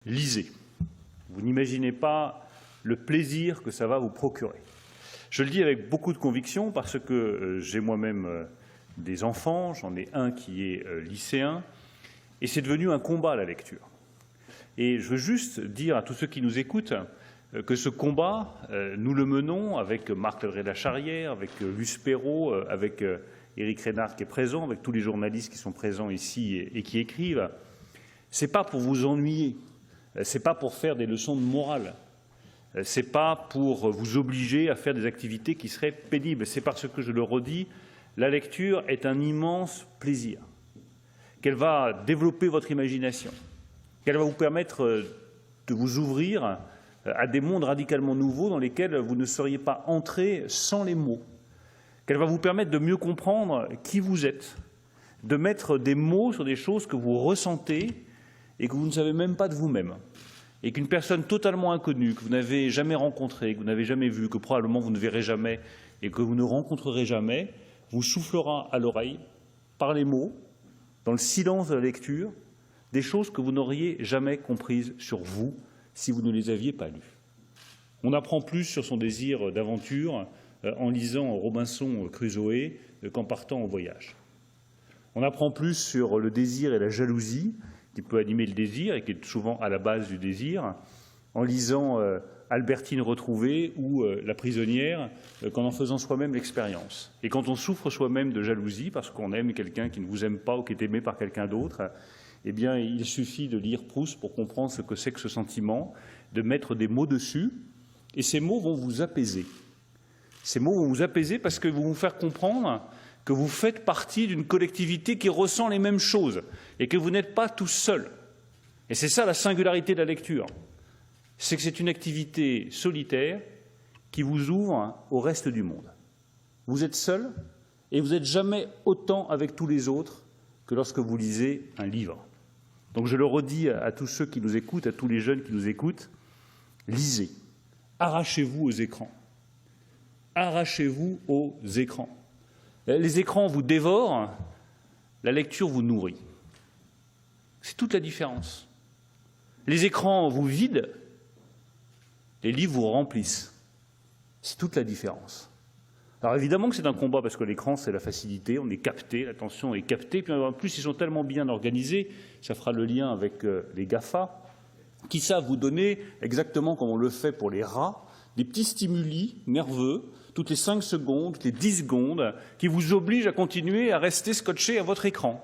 Lisez. Vous n'imaginez pas le plaisir que ça va vous procurer. Je le dis avec beaucoup de conviction parce que j'ai moi-même des enfants, j'en ai un qui est lycéen, et c'est devenu un combat la lecture. Et je veux juste dire à tous ceux qui nous écoutent que ce combat, nous le menons avec Marc Lévré-Lacharrière, avec Luce Perrault, avec Éric Rénard qui est présent, avec tous les journalistes qui sont présents ici et qui écrivent. Ce n'est pas pour vous ennuyer, ce n'est pas pour faire des leçons de morale, ce n'est pas pour vous obliger à faire des activités qui seraient pénibles, c'est parce que, je le redis, la lecture est un immense plaisir, qu'elle va développer votre imagination, qu'elle va vous permettre de vous ouvrir à des mondes radicalement nouveaux dans lesquels vous ne seriez pas entré sans les mots, qu'elle va vous permettre de mieux comprendre qui vous êtes, de mettre des mots sur des choses que vous ressentez et que vous ne savez même pas de vous-même, et qu'une personne totalement inconnue, que vous n'avez jamais rencontrée, que vous n'avez jamais vue, que probablement vous ne verrez jamais et que vous ne rencontrerez jamais, vous soufflera à l'oreille, par les mots, dans le silence de la lecture, des choses que vous n'auriez jamais comprises sur vous si vous ne les aviez pas lues. On apprend plus sur son désir d'aventure en lisant Robinson Crusoe qu'en partant en voyage. On apprend plus sur le désir et la jalousie qui peut animer le désir et qui est souvent à la base du désir, en lisant Albertine retrouvée ou La prisonnière, qu'en faisant soi-même l'expérience. Et quand on souffre soi-même de jalousie parce qu'on aime quelqu'un qui ne vous aime pas ou qui est aimé par quelqu'un d'autre, eh bien, il suffit de lire Proust pour comprendre ce que c'est que ce sentiment, de mettre des mots dessus, et ces mots vont vous apaiser. Ces mots vont vous apaiser parce que vont vous faire comprendre que vous faites partie d'une collectivité qui ressent les mêmes choses et que vous n'êtes pas tout seul. Et c'est ça la singularité de la lecture. C'est que c'est une activité solitaire qui vous ouvre au reste du monde. Vous êtes seul et vous n'êtes jamais autant avec tous les autres que lorsque vous lisez un livre. Donc je le redis à tous ceux qui nous écoutent, à tous les jeunes qui nous écoutent, lisez, arrachez-vous aux écrans. Arrachez-vous aux écrans. Les écrans vous dévorent, la lecture vous nourrit. C'est toute la différence. Les écrans vous vident, les livres vous remplissent. C'est toute la différence. Alors évidemment que c'est un combat parce que l'écran, c'est la facilité, on est capté, l'attention est captée. Puis en plus, ils sont tellement bien organisés, ça fera le lien avec les GAFA, qui savent vous donner, exactement comme on le fait pour les rats, des petits stimuli nerveux, toutes les 5 secondes, toutes les 10 secondes, qui vous obligent à continuer à rester scotché à votre écran.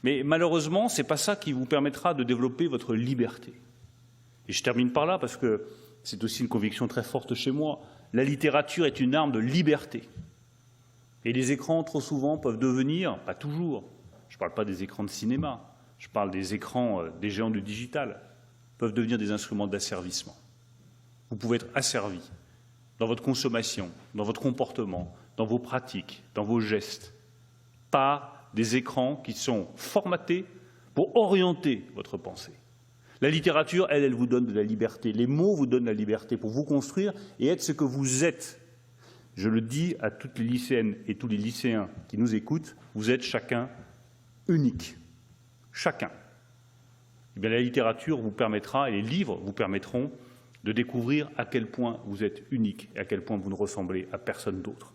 Mais malheureusement, ce n'est pas ça qui vous permettra de développer votre liberté. Et je termine par là parce que c'est aussi une conviction très forte chez moi. La littérature est une arme de liberté. Et les écrans, trop souvent, peuvent devenir, pas toujours, je ne parle pas des écrans de cinéma, je parle des écrans des géants du digital, peuvent devenir des instruments d'asservissement. Vous pouvez être asservi dans votre consommation, dans votre comportement, dans vos pratiques, dans vos gestes, par des écrans qui sont formatés pour orienter votre pensée. La littérature, elle vous donne de la liberté. Les mots vous donnent la liberté pour vous construire et être ce que vous êtes. Je le dis à toutes les lycéennes et tous les lycéens qui nous écoutent, vous êtes chacun unique. Chacun. Eh bien, la littérature vous permettra, et les livres vous permettront, de découvrir à quel point vous êtes unique et à quel point vous ne ressemblez à personne d'autre.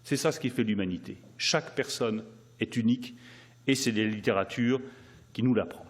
C'est ça ce qui fait l'humanité. Chaque personne est unique et c'est la littérature qui nous l'apprend.